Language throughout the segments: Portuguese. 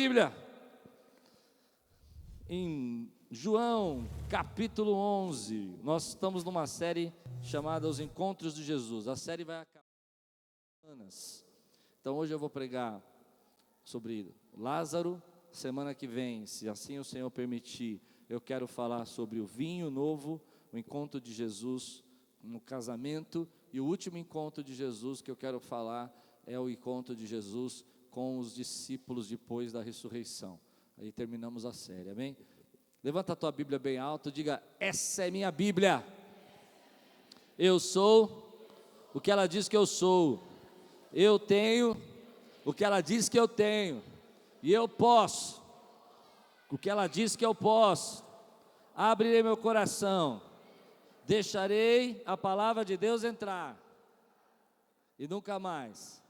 Bíblia, em João capítulo 11, nós estamos numa série chamada Os Encontros de Jesus. A série vai acabar em semanas. Então hoje eu vou pregar sobre Lázaro. Semana que vem, se assim o Senhor permitir, eu quero falar sobre o vinho novo, o encontro de Jesus no casamento. E o último encontro de Jesus que eu quero falar é o encontro de Jesus com os discípulos depois da ressurreição. Aí terminamos a série, amém? Levanta a tua Bíblia bem alto, diga: essa é minha Bíblia. Eu sou o que ela diz que eu sou. Eu tenho o que ela diz que eu tenho. E eu posso o que ela diz que eu posso. Abrirei meu coração. Deixarei a palavra de Deus entrar. E nunca mais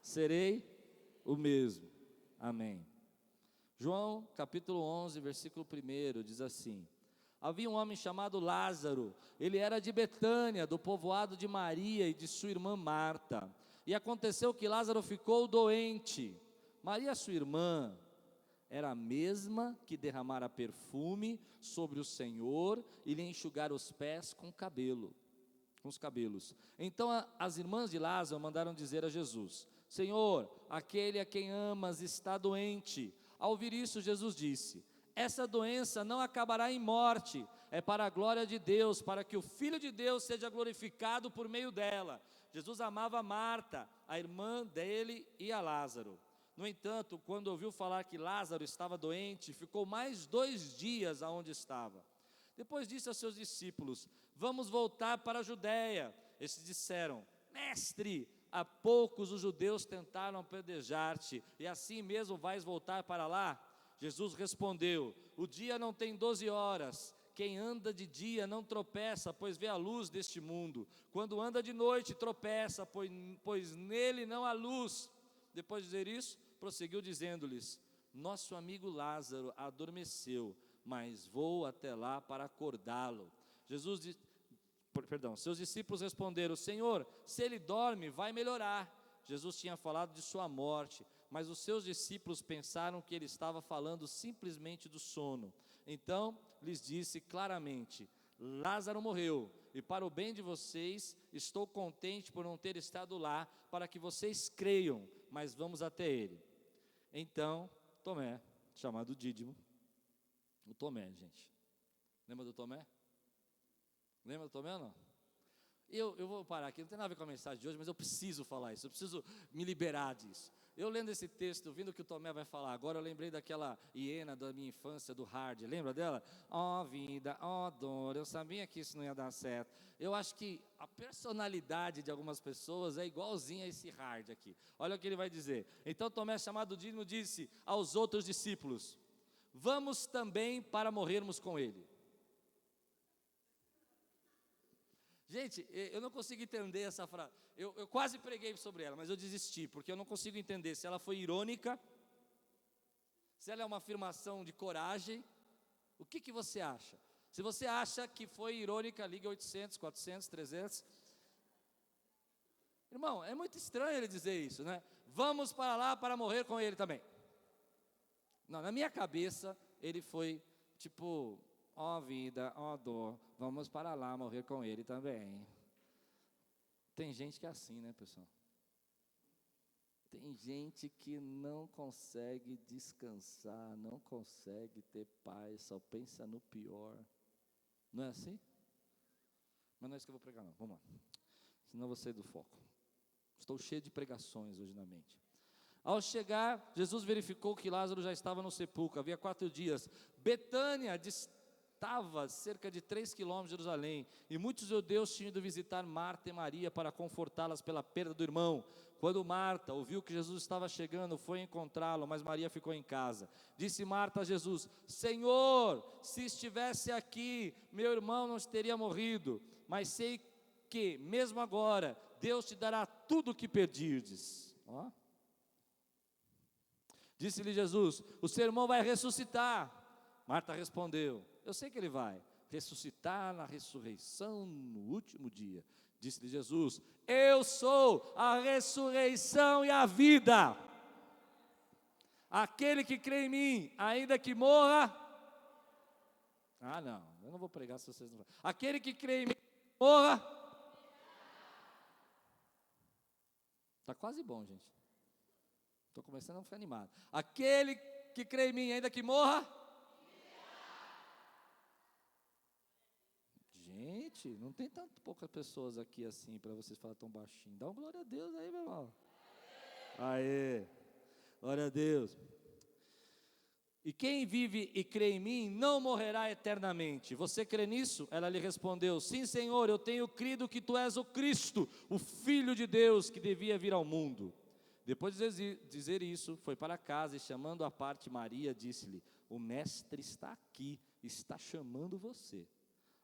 serei o mesmo. Amém. João capítulo 11, versículo 1 diz assim: havia um homem chamado Lázaro. Ele era de Betânia, do povoado de Maria e de sua irmã Marta. E aconteceu que Lázaro ficou doente. Maria, sua irmã, era a mesma que derramara perfume sobre o Senhor e lhe enxugara os pés com os cabelos. Então as irmãs de Lázaro mandaram dizer a Jesus: Senhor, aquele a quem amas está doente. Ao ouvir isso, Jesus disse: essa doença não acabará em morte, é para a glória de Deus, para que o Filho de Deus seja glorificado por meio dela. Jesus amava Marta, a irmã dele, e a Lázaro. No entanto, quando ouviu falar que Lázaro estava doente, ficou mais 2 dias aonde estava. Depois disse aos seus discípulos: vamos voltar para a Judéia. Estes disseram: Mestre, há poucos os judeus tentaram apedrejar-te, e assim mesmo vais voltar para lá? Jesus respondeu: o dia não tem 12 horas. Quem anda de dia não tropeça, pois vê a luz deste mundo. Quando anda de noite tropeça, pois nele não há luz. Depois de dizer isso, prosseguiu dizendo-lhes: nosso amigo Lázaro adormeceu, mas vou até lá para acordá-lo. Seus discípulos responderam: Senhor, se ele dorme, vai melhorar. Jesus tinha falado de sua morte, mas os seus discípulos pensaram que ele estava falando simplesmente do sono. Então lhes disse claramente: Lázaro morreu, e para o bem de vocês, estou contente por não ter estado lá, para que vocês creiam, mas vamos até ele. Então Tomé, chamado Dídimo, o Tomé, gente, lembra do Tomé? Lembra do Tomé ou não? Eu vou parar aqui, não tem nada a ver com a mensagem de hoje, mas eu preciso falar isso, eu preciso me liberar disso. Eu lendo esse texto, ouvindo o que o Tomé vai falar agora, eu lembrei daquela hiena da minha infância, do Hard, lembra dela? Ó vida, ó dor, eu sabia que isso não ia dar certo. Eu acho que a personalidade de algumas pessoas é igualzinha a esse Hard aqui. Olha o que ele vai dizer. Então Tomé, chamado Dídimo, disse aos outros discípulos: vamos também para morrermos com ele. Gente, eu não consigo entender essa frase. Eu quase preguei sobre ela, mas eu desisti, porque eu não consigo entender se ela foi irônica, se ela é uma afirmação de coragem. O que você acha? Se você acha que foi irônica, liga 800, 400, 300. Irmão, é muito estranho ele dizer isso, né? Vamos para lá para morrer com ele também. Não, na minha cabeça, ele foi tipo: ó vida, ó dor, vamos para lá morrer com ele também. Tem gente que é assim, né, pessoal? Tem gente que não consegue descansar, não consegue ter paz, só pensa no pior. Não é assim? Mas não é isso que eu vou pregar não, vamos lá. Senão eu vou sair do foco. Estou cheio de pregações hoje na mente. Ao chegar, Jesus verificou que Lázaro já estava no sepulcro, havia 4 dias. Betânia estava a cerca de 3 quilômetros de Jerusalém, e muitos judeus tinham ido visitar Marta e Maria para confortá-las pela perda do irmão. Quando Marta ouviu que Jesus estava chegando, foi encontrá-lo, mas Maria ficou em casa. Disse Marta a Jesus: Senhor, se estivesse aqui, meu irmão não teria morrido, mas sei que, mesmo agora, Deus te dará tudo o que pedirdes. Ó. Disse-lhe Jesus: o seu irmão vai ressuscitar. Marta respondeu: eu sei que ele vai ressuscitar na ressurreição no último dia. Disse-lhe Jesus: eu sou a ressurreição e a vida. Aquele que crê em mim, ainda que morra. Ah, não, eu não vou pregar se vocês não. Aquele que crê em mim, morra. Está quase bom, gente. Estou começando a ficar animado. Aquele que crê em mim, ainda que morra. Gente, não tem tanto poucas pessoas aqui assim para vocês falarem tão baixinho. Dá uma glória a Deus aí, meu irmão. Aê, glória a Deus. E quem vive e crê em mim não morrerá eternamente. Você crê nisso? Ela lhe respondeu: sim, Senhor, eu tenho crido que tu és o Cristo, o Filho de Deus que devia vir ao mundo. Depois de dizer isso, foi para casa e, chamando à parte Maria, disse-lhe: o mestre está aqui, está chamando você.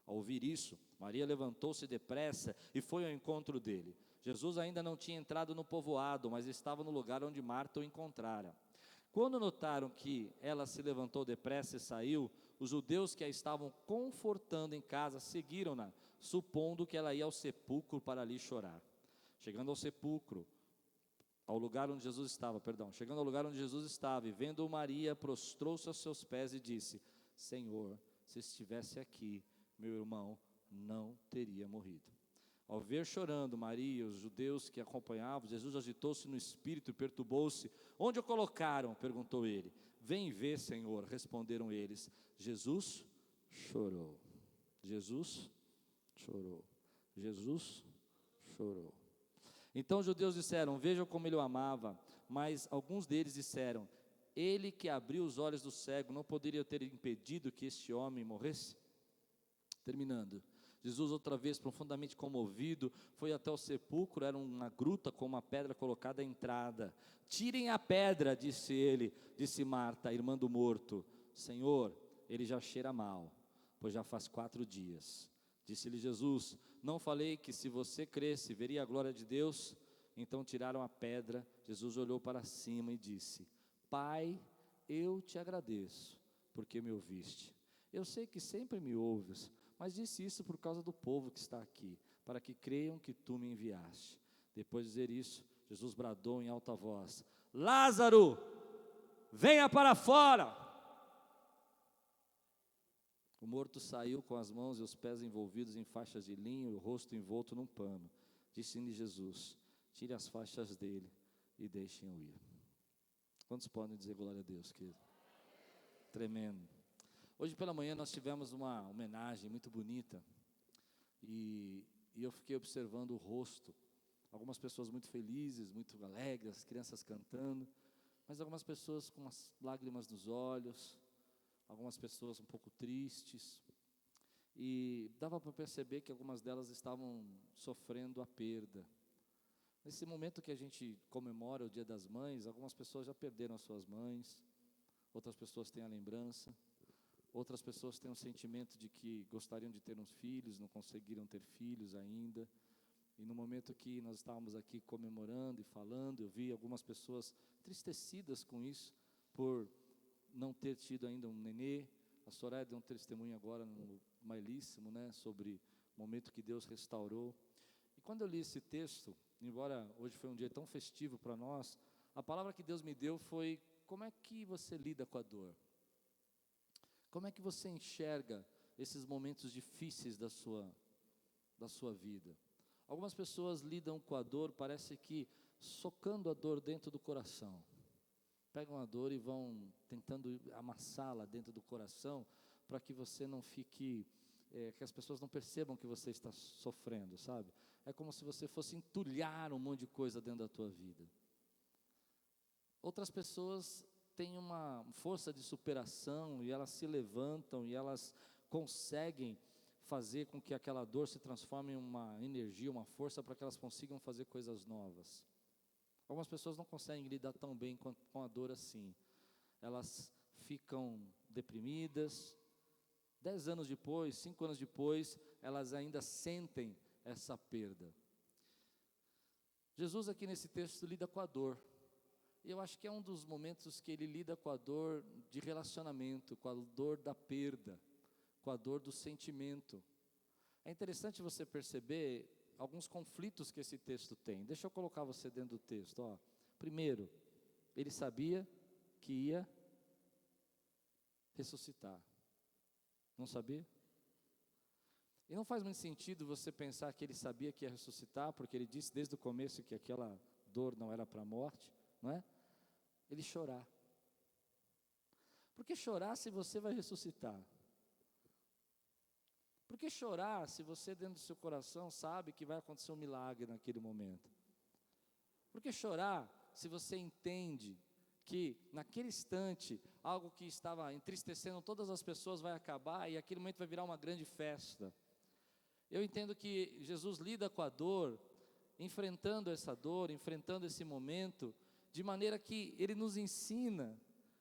Ao ouvir isso, Maria levantou-se depressa e foi ao encontro dele. Jesus ainda não tinha entrado no povoado, mas estava no lugar onde Marta o encontrara. Quando notaram que ela se levantou depressa e saiu, os judeus que a estavam confortando em casa seguiram-na, supondo que ela ia ao sepulcro para ali chorar. Chegando ao sepulcro, chegando ao lugar onde Jesus estava, e vendo Maria, prostrou-se aos seus pés e disse: Senhor, se estivesse aqui, meu irmão não teria morrido. Ao ver chorando Maria e os judeus que a acompanhavam, Jesus agitou-se no espírito e perturbou-se. Onde o colocaram? Perguntou ele. Vem ver, Senhor, responderam eles. Jesus chorou. Jesus chorou. Jesus chorou. Então os judeus disseram: vejam como ele o amava. Mas alguns deles disseram: ele que abriu os olhos do cego não poderia ter impedido que este homem morresse? Terminando, Jesus, outra vez profundamente comovido, foi até o sepulcro. Era uma gruta com uma pedra colocada à entrada. Tirem a pedra, disse ele. Disse Marta, irmã do morto: Senhor, ele já cheira mal, pois já faz 4 dias. Disse-lhe Jesus: não falei que se você cresce, veria a glória de Deus? Então tiraram a pedra. Jesus olhou para cima e disse: Pai, eu te agradeço, porque me ouviste. Eu sei que sempre me ouves, mas disse isso por causa do povo que está aqui, para que creiam que tu me enviaste. Depois de dizer isso, Jesus bradou em alta voz: Lázaro, venha para fora. O morto saiu com as mãos e os pés envolvidos em faixas de linho e o rosto envolto num pano. Disse-lhe Jesus: tire as faixas dele e deixem-o ir. Quantos podem dizer glória a Deus, querido? Tremendo. Hoje pela manhã nós tivemos uma homenagem muito bonita e eu fiquei observando o rosto. Algumas pessoas muito felizes, muito alegres, as crianças cantando, mas algumas pessoas com as lágrimas nos olhos, algumas pessoas um pouco tristes, e dava para perceber que algumas delas estavam sofrendo a perda. Nesse momento que a gente comemora o Dia das Mães, algumas pessoas já perderam as suas mães, outras pessoas têm a lembrança, outras pessoas têm o sentimento de que gostariam de ter uns filhos, não conseguiram ter filhos ainda. E no momento que nós estávamos aqui comemorando e falando, eu vi algumas pessoas entristecidas com isso, por não ter tido ainda um nenê. A Soraya deu um testemunho agora no Mailíssimo, né, sobre o momento que Deus restaurou. E quando eu li esse texto, embora hoje foi um dia tão festivo para nós, a palavra que Deus me deu foi: como é que você lida com a dor? Como é que você enxerga esses momentos difíceis da sua vida? Algumas pessoas lidam com a dor, parece que socando a dor dentro do coração. Pegam a dor e vão tentando amassá-la dentro do coração, para que você não fique, que as pessoas não percebam que você está sofrendo, sabe? É como se você fosse entulhar um monte de coisa dentro da tua vida. Outras pessoas têm uma força de superação e elas se levantam e elas conseguem fazer com que aquela dor se transforme em uma energia, uma força para que elas consigam fazer coisas novas. Algumas pessoas não conseguem lidar tão bem com a dor assim. Elas ficam deprimidas. 10 anos depois, 5 anos depois, elas ainda sentem essa perda. Jesus aqui nesse texto lida com a dor. E eu acho que é um dos momentos que ele lida com a dor de relacionamento, com a dor da perda, com a dor do sentimento. É interessante você perceber alguns conflitos que esse texto tem. Deixa eu colocar você dentro do texto. Primeiro, ele sabia que ia ressuscitar. Não sabia? E não faz muito sentido você pensar que ele sabia que ia ressuscitar, porque ele disse desde o começo que aquela dor não era para a morte, não é? Ele chorar. Por que chorar se você vai ressuscitar? Por que chorar se você dentro do seu coração sabe que vai acontecer um milagre naquele momento? Por que chorar se você entende que naquele instante algo que estava entristecendo todas as pessoas vai acabar e aquele momento vai virar uma grande festa? Eu entendo que Jesus lida com a dor, enfrentando essa dor, enfrentando esse momento, de maneira que ele nos ensina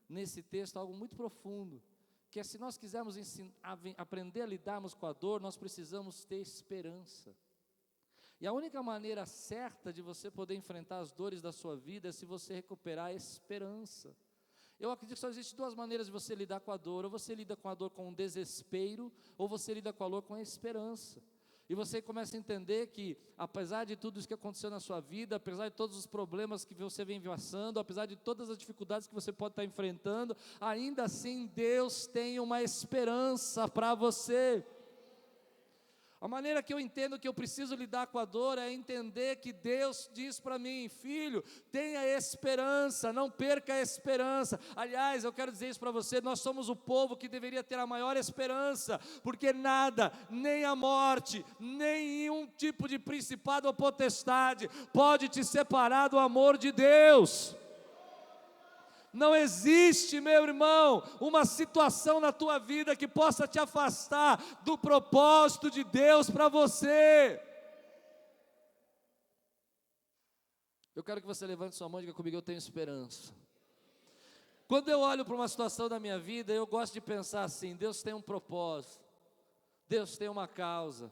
nesse texto algo muito profundo, que é se nós quisermos aprender a lidarmos com a dor, nós precisamos ter esperança. E a única maneira certa de você poder enfrentar as dores da sua vida é se você recuperar a esperança. Eu acredito que só existem duas maneiras de você lidar com a dor: ou você lida com a dor com o desespero, ou você lida com a dor com a esperança. E você começa a entender que, apesar de tudo isso que aconteceu na sua vida, apesar de todos os problemas que você vem passando, apesar de todas as dificuldades que você pode estar enfrentando, ainda assim Deus tem uma esperança para você. A maneira que eu entendo que eu preciso lidar com a dor é entender que Deus diz para mim: filho, tenha esperança, não perca a esperança. Aliás, eu quero dizer isso para você: nós somos o povo que deveria ter a maior esperança, porque nada, nem a morte, nenhum tipo de principado ou potestade pode te separar do amor de Deus. Não existe, meu irmão, uma situação na tua vida que possa te afastar do propósito de Deus para você. Eu quero que você levante sua mão e diga comigo: eu tenho esperança. Quando eu olho para uma situação da minha vida, eu gosto de pensar assim: Deus tem um propósito, Deus tem uma causa.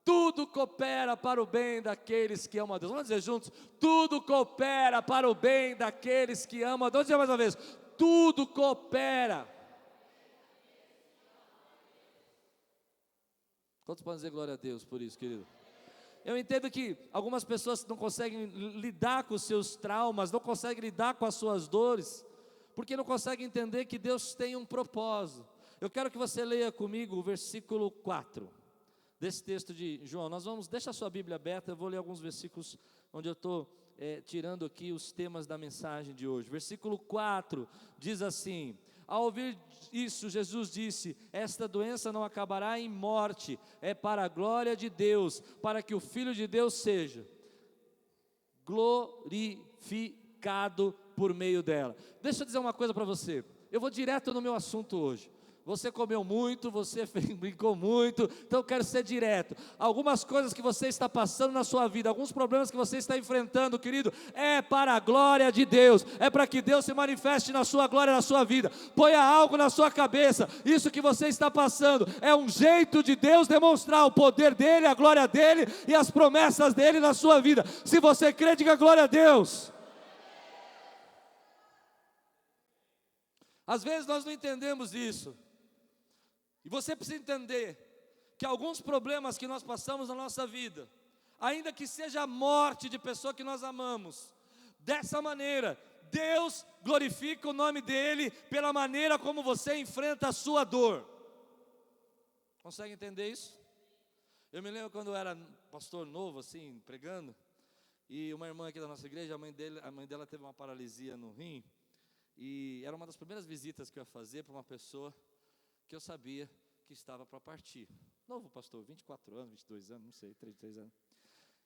Tudo coopera para o bem daqueles que amam a Deus. Vamos dizer juntos: tudo coopera para o bem daqueles que amam a Deus. Vamos dizer mais uma vez: tudo coopera. Quantos podem dizer glória a Deus por isso, querido? Eu entendo que algumas pessoas não conseguem lidar com os seus traumas, não conseguem lidar com as suas dores, porque não conseguem entender que Deus tem um propósito. Eu quero que você leia comigo o versículo 4 desse texto de João. Deixa a sua Bíblia aberta, eu vou ler alguns versículos onde eu estou tirando aqui os temas da mensagem de hoje. Versículo 4 diz assim: ao ouvir isso, Jesus disse: esta doença não acabará em morte, é para a glória de Deus, para que o Filho de Deus seja glorificado por meio dela. Deixa eu dizer uma coisa para você, eu vou direto no meu assunto hoje. Você comeu muito, você brincou muito, então eu quero ser direto. Algumas coisas que você está passando na sua vida, alguns problemas que você está enfrentando, querido, é para a glória de Deus, é para que Deus se manifeste na sua glória, na sua vida. Ponha algo na sua cabeça: isso que você está passando é um jeito de Deus demonstrar o poder dEle, a glória dEle e as promessas dEle na sua vida. Se você crê, diga glória a Deus. Às vezes nós não entendemos isso. E você precisa entender que alguns problemas que nós passamos na nossa vida, ainda que seja a morte de pessoa que nós amamos, dessa maneira, Deus glorifica o nome dEle pela maneira como você enfrenta a sua dor. Consegue entender isso? Eu me lembro quando eu era pastor novo, assim, pregando, e uma irmã aqui da nossa igreja, a mãe dela teve uma paralisia no rim, e era uma das primeiras visitas que eu ia fazer para uma pessoa que eu sabia que estava para partir. Novo pastor, 24 anos, 22 anos, não sei, 33 anos.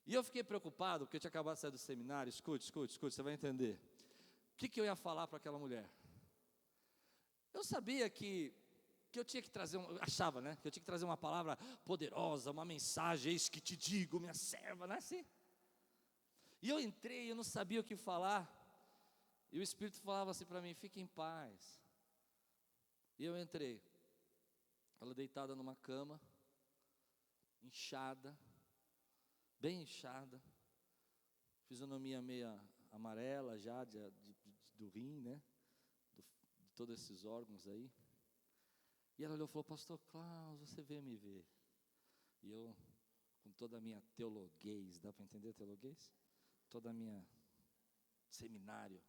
E eu fiquei preocupado, porque eu tinha acabado de sair do seminário. Escute, você vai entender. O que eu ia falar para aquela mulher? Eu sabia que eu tinha que trazer, achava, né? Que eu tinha que trazer uma palavra poderosa, uma mensagem: eis que te digo, minha serva, não é assim? E eu entrei, eu não sabia o que falar, e o Espírito falava assim para mim: fique em paz. E eu entrei. Ela deitada numa cama, inchada, bem inchada, fisionomia meia amarela já do rim, né? De todos esses órgãos aí. E ela olhou e falou: pastor Klaus, você veio me ver. E eu, com toda a minha teologuês, dá para entender teologuês? Toda a minha seminário.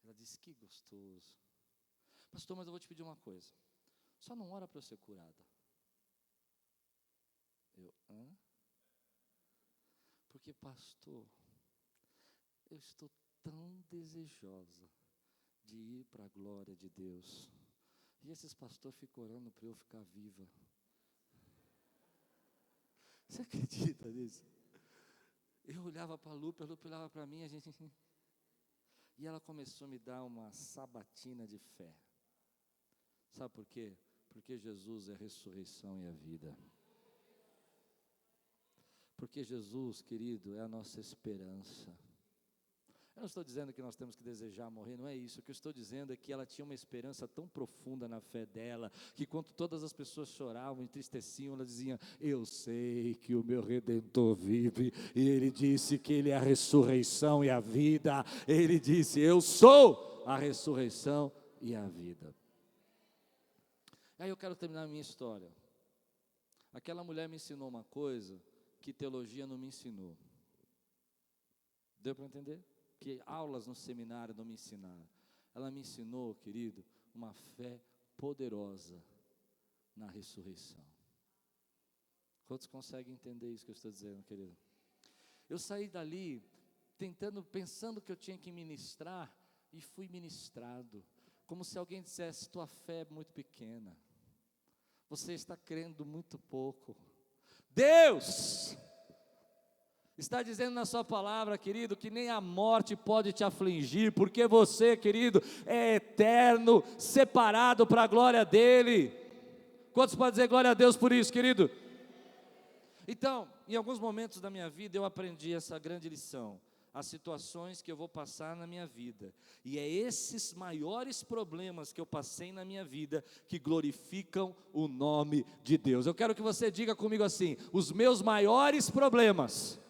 Ela disse, que gostoso. Pastor, mas eu vou te pedir uma coisa. Só não ora para eu ser curada. Hã? Porque, pastor, eu estou tão desejosa de ir para a glória de Deus. E esses pastores ficam orando para eu ficar viva. Você acredita nisso? Eu olhava para a Lupe olhava para mim, e ela começou a me dar uma sabatina de fé. Sabe por quê? Porque Jesus é a ressurreição e a vida. Porque Jesus, querido, é a nossa esperança. Eu não estou dizendo que nós temos que desejar morrer, não é isso. O que eu estou dizendo é que ela tinha uma esperança tão profunda na fé dela, que quando todas as pessoas choravam, entristeciam, ela dizia, eu sei que o meu Redentor vive, e Ele disse que Ele é a ressurreição e a vida. Ele disse, eu sou a ressurreição e a vida. Aí eu quero terminar a minha história. Aquela mulher me ensinou uma coisa que teologia não me ensinou. Deu para entender? Que aulas no seminário não me ensinaram. Ela me ensinou, querido, uma fé poderosa na ressurreição. Quantos conseguem entender isso que eu estou dizendo, querido? Eu saí dali pensando que eu tinha que ministrar, e fui ministrado, como se alguém dissesse, tua fé é muito pequena, você está crendo muito pouco. Deus está dizendo na sua palavra, querido, que nem a morte pode te afligir, porque você, querido, é eterno, separado para a glória dEle. Quantos podem dizer glória a Deus por isso, querido? Então, em alguns momentos da minha vida, eu aprendi essa grande lição. As situações que eu vou passar na minha vida, e é esses maiores problemas que eu passei na minha vida, que glorificam o nome de Deus. Eu quero que você diga comigo assim, os meus maiores problemas,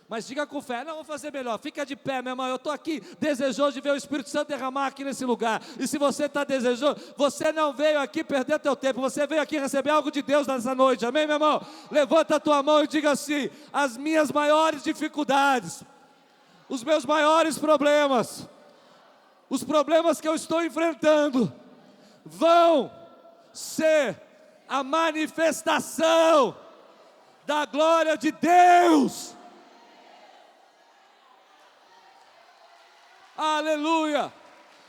mas diga com fé, não, vou fazer melhor, fica de pé, meu irmão, eu estou aqui desejoso de ver o Espírito Santo derramar aqui nesse lugar, e se você está desejoso, você não veio aqui perder teu tempo, você veio aqui receber algo de Deus nessa noite, amém, meu irmão? Levanta a tua mão e diga assim, as minhas maiores dificuldades, os meus maiores problemas, os problemas que eu estou enfrentando, vão ser a manifestação da glória de Deus. Aleluia!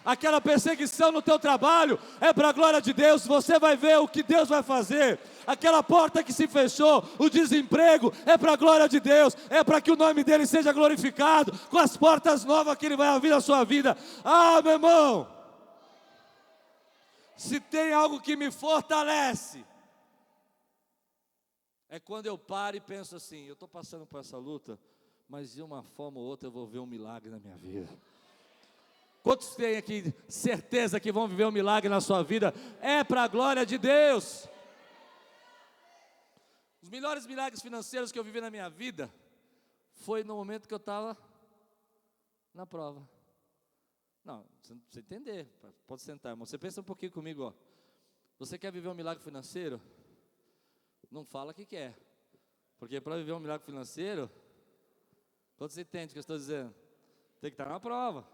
Aquela perseguição no teu trabalho é para a glória de Deus, você vai ver o que Deus vai fazer. Aquela porta que se fechou, o desemprego, é para a glória de Deus, é para que o nome dEle seja glorificado, com as portas novas que Ele vai abrir na sua vida. Ah, meu irmão, se tem algo que me fortalece, é quando eu paro e penso assim, eu estou passando por essa luta, mas de uma forma ou outra eu vou ver um milagre na minha vida. Quantos têm aqui certeza que vão viver um milagre na sua vida? É para a glória de Deus. Os melhores milagres financeiros que eu vivi na minha vida foi no momento que eu estava na prova. Não, você não precisa entender, pode sentar, irmão. Você pensa um pouquinho comigo, ó. Você quer viver um milagre financeiro? Não fala que quer, porque para viver um milagre financeiro, quando você entende o que eu estou dizendo, tem que estar na prova.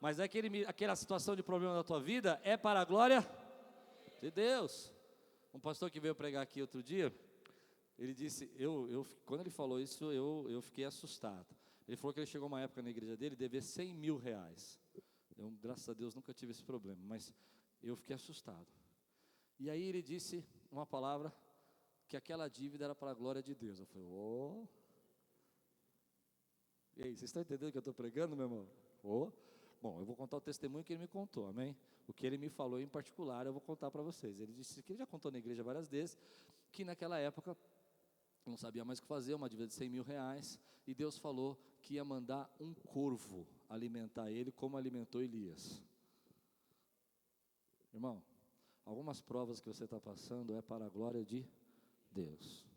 Mas aquela situação de problema da tua vida é para a glória de Deus. Um pastor que veio pregar aqui outro dia, ele disse, quando ele falou isso, eu fiquei assustado. Ele falou que ele chegou uma época na igreja dele, dever 100 mil reais. Eu, graças a Deus, nunca tive esse problema, mas eu fiquei assustado. E aí ele disse uma palavra, que aquela dívida era para a glória de Deus. Eu falei, oh. E aí, vocês estão entendendo o que eu estou pregando, meu irmão? Oh. Bom, eu vou contar o testemunho que ele me contou, amém? O que ele me falou em particular, eu vou contar para vocês. Ele disse que ele já contou na igreja várias vezes, que naquela época, não sabia mais o que fazer, uma dívida de 100 mil reais, e Deus falou que ia mandar um corvo alimentar ele, como alimentou Elias. Irmão, algumas provas que você está passando é para a glória de Deus.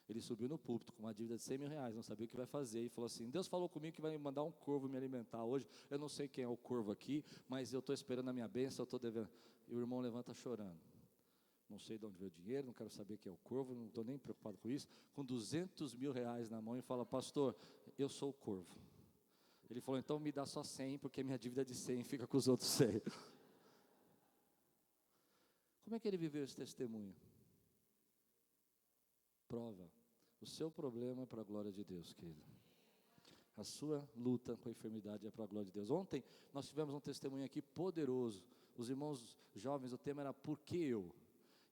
Ele subiu no púlpito com uma dívida de 100 mil reais, não sabia o que vai fazer, e falou assim, Deus falou comigo que vai me mandar um corvo me alimentar hoje, eu não sei quem é o corvo aqui, mas eu estou esperando a minha bênção, eu estou devendo. E o irmão levanta chorando, não sei de onde veio o dinheiro, não quero saber quem é o corvo, não estou nem preocupado com isso, com 200 mil reais na mão, e fala, pastor, eu sou o corvo, Ele falou, então me dá só 100, porque minha dívida é de 100, fica com os outros 100. Como é que ele viveu esse testemunho? Prova. O seu problema é para a glória de Deus, querido. A sua luta com a enfermidade é para a glória de Deus. Ontem nós tivemos um testemunho aqui poderoso. Os irmãos jovens, o tema era por que eu?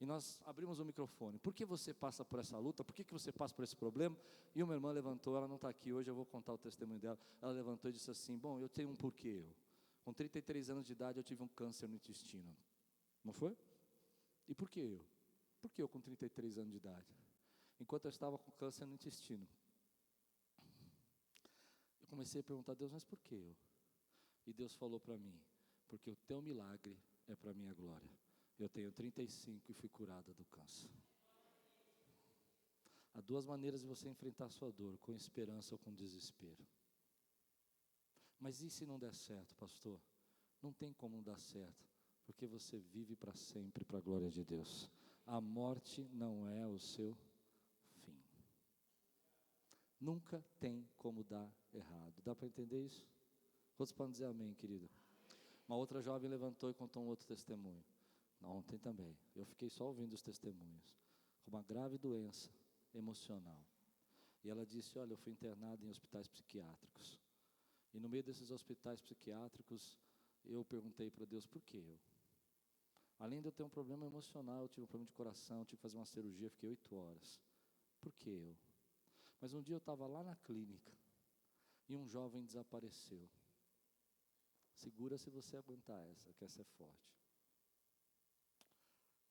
E nós abrimos o microfone. Por que você passa por essa luta? Por que você passa por esse problema? E uma irmã levantou, ela não está aqui hoje, eu vou contar o testemunho dela. Ela levantou e disse assim, bom, eu tenho um porquê eu. Com 33 anos de idade eu tive um câncer no intestino. Não foi? E por que eu? Por que eu com 33 anos de idade? Enquanto eu estava com câncer no intestino, eu comecei a perguntar a Deus, mas por que eu? E Deus falou para mim, porque o teu milagre é para a minha glória. Eu tenho 35 e fui curada do câncer. Há duas maneiras de você enfrentar a sua dor, com esperança ou com desespero. Mas e se não der certo, pastor? Não tem como não dar certo, porque você vive para sempre para a glória de Deus. A morte não é o seu fim. Nunca tem como dar errado. Dá para entender isso? Quantos podem dizer amém, querido? Uma outra jovem levantou e contou um outro testemunho. Ontem também. Eu fiquei só ouvindo os testemunhos. Com uma grave doença emocional. E ela disse, olha, eu fui internada em hospitais psiquiátricos. E no meio desses hospitais psiquiátricos, eu perguntei para Deus, por que eu? Além de eu ter um problema emocional, eu tive um problema de coração, tive que fazer uma cirurgia, fiquei 8 horas. Por que eu? Mas um dia eu estava lá na clínica, e um jovem desapareceu. Segura se você aguentar essa, que essa é forte.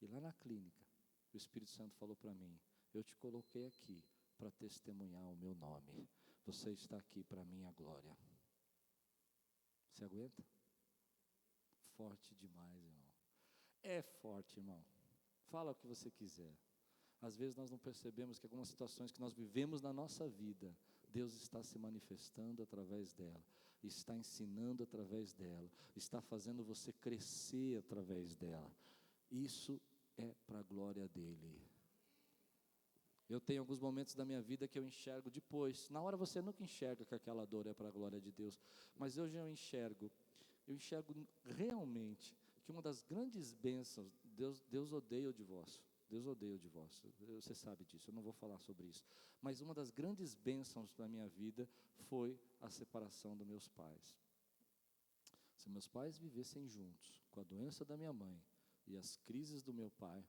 E lá na clínica, o Espírito Santo falou para mim, eu te coloquei aqui para testemunhar o meu nome. Você está aqui para a minha glória. Você aguenta? Forte demais, irmão. É forte, irmão. Fala o que você quiser. Às vezes nós não percebemos que algumas situações que nós vivemos na nossa vida, Deus está se manifestando através dela, está ensinando através dela, está fazendo você crescer através dela. Isso é para a glória dele. Eu tenho alguns momentos da minha vida que eu enxergo depois. Na hora você nunca enxerga que aquela dor é para a glória de Deus. Mas hoje eu enxergo realmente que uma das grandes bênçãos, Deus odeia o divórcio. Deus odeia o divórcio, você sabe disso, eu não vou falar sobre isso. Mas uma das grandes bênçãos da minha vida foi a separação dos meus pais. Se meus pais vivessem juntos, com a doença da minha mãe e as crises do meu pai,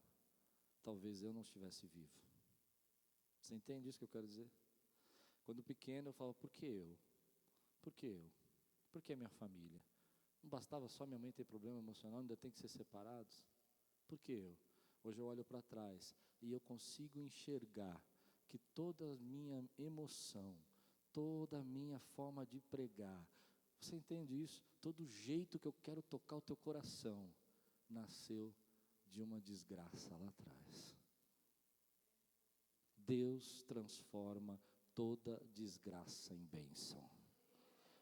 talvez eu não estivesse vivo. Você entende isso que eu quero dizer? Quando pequeno eu falo, por que eu? Por que eu? Por que a minha família? Não bastava só minha mãe ter problema emocional, ainda tem que ser separados? Por que eu? Hoje eu olho para trás e eu consigo enxergar que toda a minha emoção, toda a minha forma de pregar, você entende isso? Todo jeito que eu quero tocar o teu coração, nasceu de uma desgraça lá atrás. Deus transforma toda desgraça em bênção.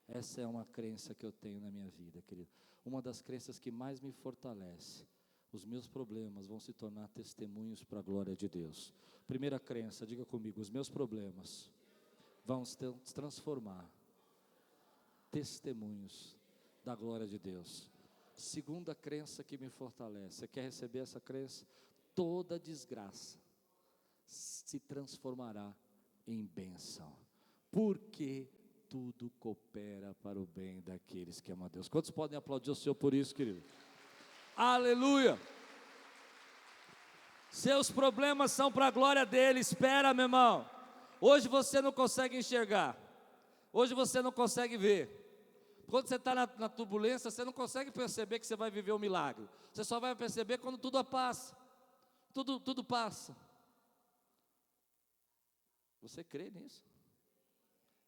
Essa é uma crença que eu tenho na minha vida, querido. Uma das crenças que mais me fortalece. Os meus problemas vão se tornar testemunhos para a glória de Deus. Primeira crença, diga comigo, os meus problemas vão se transformar testemunhos da glória de Deus. Segunda crença que me fortalece, você quer receber essa crença? Toda desgraça se transformará em bênção, porque tudo coopera para o bem daqueles que amam a Deus. Quantos podem aplaudir o Senhor por isso, querido? Aleluia! Seus problemas são para a glória dele. Espera, meu irmão. Hoje você não consegue enxergar, hoje você não consegue ver. Quando você está na turbulência, você não consegue perceber que você vai viver um milagre. Você só vai perceber quando tudo passa. Tudo passa. Você crê nisso?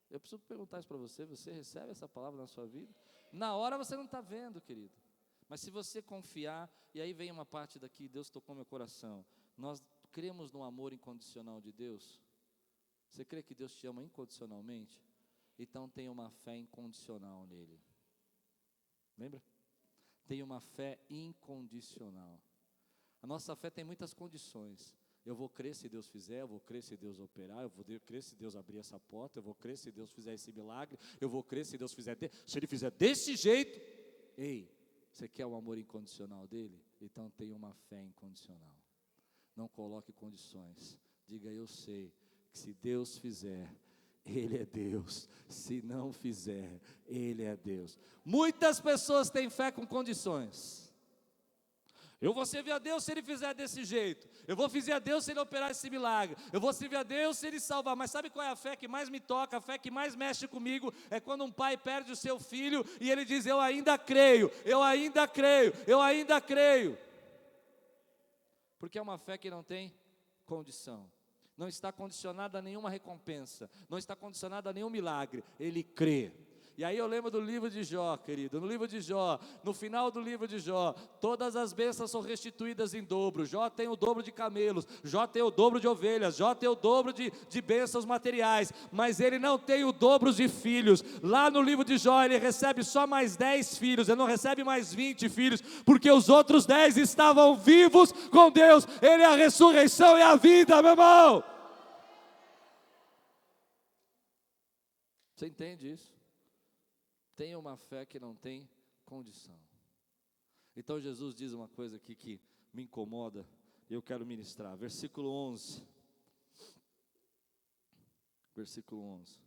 Eu preciso perguntar isso para você. Você recebe essa palavra na sua vida? Na hora você não está vendo, querido. Mas se você confiar, e aí vem uma parte daqui, Deus tocou meu coração. Nós cremos no amor incondicional de Deus? Você crê que Deus te ama incondicionalmente? Então tenha uma fé incondicional nele. Lembra? Tenha uma fé incondicional. A nossa fé tem muitas condições. Eu vou crer se Deus fizer, eu vou crer se Deus operar, eu vou crer se Deus abrir essa porta, eu vou crer se Deus fizer esse milagre, eu vou crer se Deus fizer, se Ele fizer desse jeito. Ei, você quer o amor incondicional dEle? Então tenha uma fé incondicional. Não coloque condições. Diga, eu sei que se Deus fizer, Ele é Deus. Se não fizer, Ele é Deus. Muitas pessoas têm fé com condições. Eu vou servir a Deus se Ele fizer desse jeito. Eu vou servir a Deus se Ele operar esse milagre. Eu vou servir a Deus se Ele salvar. Mas sabe qual é a fé que mais me toca? A fé que mais mexe comigo é quando um pai perde o seu filho e ele diz, eu ainda creio, eu ainda creio, eu ainda creio. Porque é uma fé que não tem condição. Não está condicionada a nenhuma recompensa. Não está condicionada a nenhum milagre. Ele crê. E aí eu lembro do livro de Jó, querido, no livro de Jó, no final do livro de Jó, todas as bênçãos são restituídas em dobro. Jó tem o dobro de camelos, Jó tem o dobro de ovelhas, Jó tem o dobro de bênçãos materiais, mas ele não tem o dobro de filhos. Lá no livro de Jó ele recebe só mais 10 filhos, ele não recebe mais 20 filhos, porque os outros 10 estavam vivos com Deus. Ele é a ressurreição e a vida, meu irmão. Você entende isso? Tenha uma fé que não tem condição. Então Jesus diz uma coisa aqui que me incomoda e eu quero ministrar. Versículo 11. Versículo 11.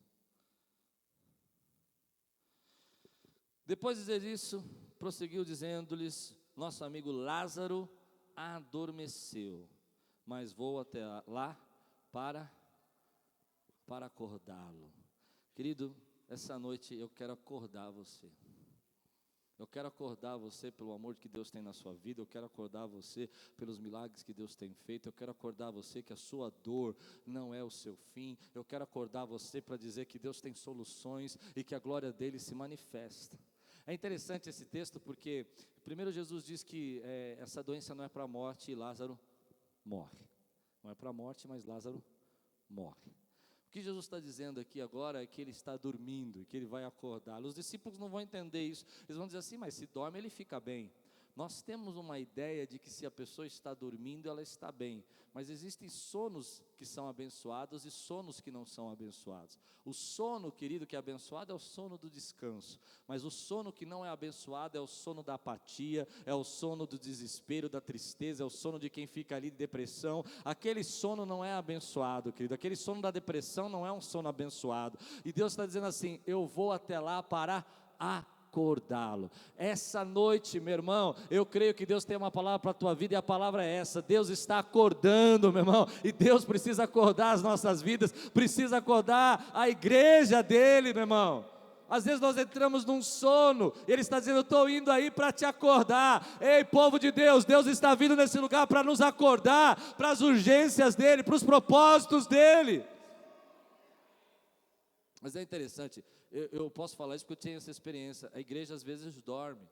Depois de dizer isso, prosseguiu dizendo-lhes, nosso amigo Lázaro adormeceu, mas vou até lá para acordá-lo. Querido, essa noite eu quero acordar você. Eu quero acordar você pelo amor que Deus tem na sua vida. Eu quero acordar você pelos milagres que Deus tem feito. Eu quero acordar você que a sua dor não é o seu fim. Eu quero acordar você para dizer que Deus tem soluções e que a glória dele se manifesta. É interessante esse texto porque primeiro Jesus diz que essa doença não é para a morte e Lázaro morre. Não é para a morte, mas Lázaro morre. O que Jesus está dizendo aqui agora é que ele está dormindo e que ele vai acordar. Os discípulos não vão entender isso. Eles vão dizer assim, mas se dorme ele fica bem. Nós temos uma ideia de que se a pessoa está dormindo, ela está bem. Mas existem sonos que são abençoados e sonos que não são abençoados. O sono, querido, que é abençoado é o sono do descanso. Mas o sono que não é abençoado é o sono da apatia, é o sono do desespero, da tristeza, é o sono de quem fica ali de depressão. Aquele sono não é abençoado, querido. Aquele sono da depressão não é um sono abençoado. E Deus está dizendo assim, eu vou até lá para acordá-lo. Essa noite, meu irmão, eu creio que Deus tem uma palavra para a tua vida e a palavra é essa. Deus está acordando, meu irmão, e Deus precisa acordar as nossas vidas, precisa acordar a igreja dele, meu irmão. Às vezes nós entramos num sono, e Ele está dizendo, eu estou indo aí para te acordar. Ei, povo de Deus, Deus está vindo nesse lugar para nos acordar, para as urgências dEle, para os propósitos dEle. Mas é interessante, eu posso falar isso porque eu tenho essa experiência. A igreja às vezes dorme.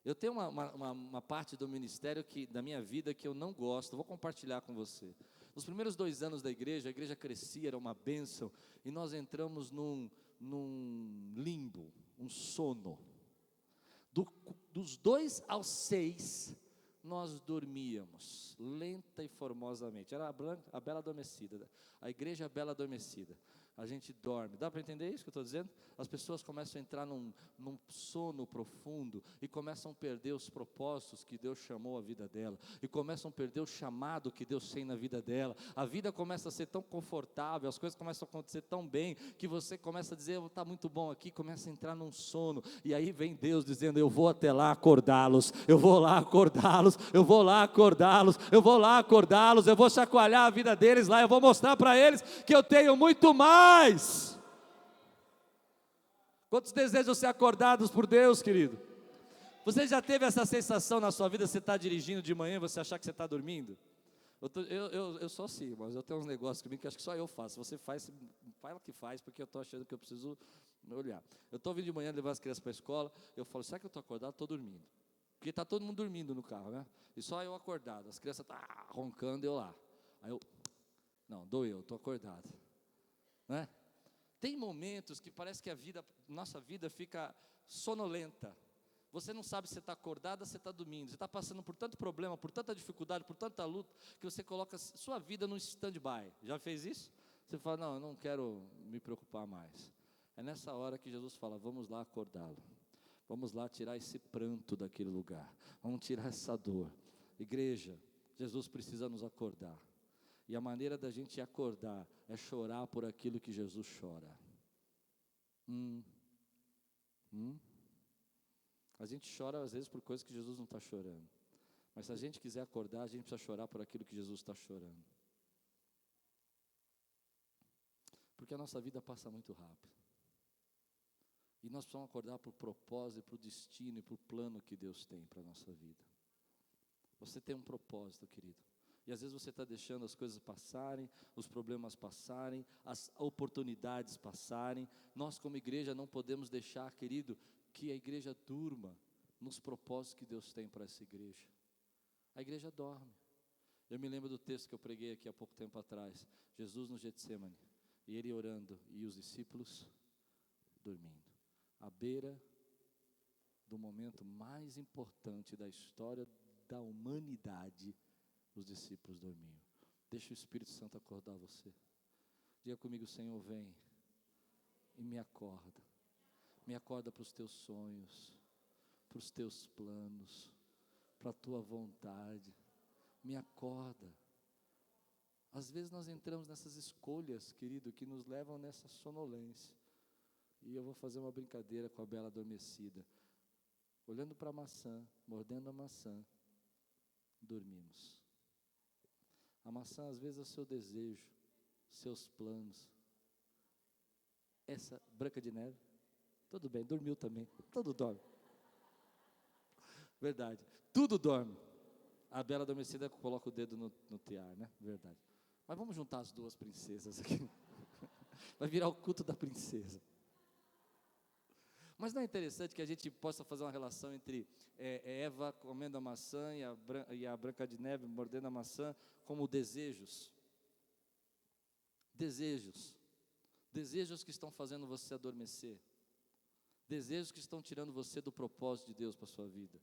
Eu tenho uma parte do ministério da minha vida que eu não gosto, vou compartilhar com você. Nos primeiros 2 anos da igreja, a igreja crescia, era uma bênção, e nós entramos num limbo, um sono. Dos 2 aos 6, nós dormíamos, lenta e formosamente. Era a bela adormecida, a igreja bela adormecida. A gente dorme, dá para entender isso que eu estou dizendo? As pessoas começam a entrar num sono profundo e começam a perder os propósitos que Deus chamou a vida dela, e começam a perder o chamado que Deus tem na vida dela. A vida começa a ser tão confortável, as coisas começam a acontecer tão bem, que você começa a dizer, está muito bom aqui, começa a entrar num sono, e aí vem Deus dizendo, eu vou até lá acordá-los, eu vou lá acordá-los, eu vou lá acordá-los, eu vou lá acordá-los, eu vou chacoalhar a vida deles lá, eu vou mostrar para eles que eu tenho muito mais. Quantos desejam ser acordados por Deus, querido? Você já teve essa sensação na sua vida? Você está dirigindo de manhã e você achar que você está dormindo? Eu sou assim, mas eu tenho uns negócios comigo que acho que só eu faço. Você faz o que faz, porque eu estou achando que eu preciso olhar. Eu estou vindo de manhã levar as crianças para a escola, eu falo, será que eu estou acordado? Estou dormindo. Porque está todo mundo dormindo no carro, né? E só eu acordado, as crianças estão roncando e eu lá. Aí não, estou acordado. Né? Tem momentos que parece que nossa vida fica sonolenta. Você não sabe se está acordada, se está dormindo. Você está passando por tanto problema, por tanta dificuldade, por tanta luta, que você coloca sua vida num stand-by. Já fez isso? Você fala, não, eu não quero me preocupar mais. É nessa hora que Jesus fala, vamos lá acordá-lo. Vamos lá tirar esse pranto daquele lugar. Vamos tirar essa dor. Igreja, Jesus precisa nos acordar. E a maneira da gente acordar é chorar por aquilo que Jesus chora. A gente chora às vezes por coisas que Jesus não está chorando. Mas se a gente quiser acordar, a gente precisa chorar por aquilo que Jesus está chorando. Porque a nossa vida passa muito rápido. E nós precisamos acordar para o propósito, para o destino e para o plano que Deus tem para a nossa vida. Você tem um propósito, querido. E às vezes você está deixando as coisas passarem, os problemas passarem, as oportunidades passarem. Nós como igreja não podemos deixar, querido, que a igreja durma nos propósitos que Deus tem para essa igreja. A igreja dorme. Eu me lembro do texto que eu preguei aqui há pouco tempo atrás. Jesus no Getsemane, e ele orando, e os discípulos dormindo. À beira do momento mais importante da história da humanidade, os discípulos dormiam. Deixa o Espírito Santo acordar você. Diga comigo, Senhor, vem e me acorda. Me acorda para os teus sonhos, para os teus planos, para a tua vontade. Me acorda. Às vezes nós entramos nessas escolhas, querido, que nos levam nessa sonolência. E eu vou fazer uma brincadeira com a Bela adormecida. Olhando para a maçã, mordendo a maçã, dormimos. A maçã às vezes é o seu desejo, seus planos. Essa Branca de Neve, tudo bem, dormiu também, tudo dorme. Verdade, tudo dorme. A Bela adormecida coloca o dedo no tear, né? Verdade. Mas vamos juntar as duas princesas aqui. Vai virar o culto da princesa. Mas não é interessante que a gente possa fazer uma relação entre Eva comendo a maçã e a Branca de Neve mordendo a maçã como desejos? Desejos que estão fazendo você adormecer, desejos que estão tirando você do propósito de Deus para a sua vida.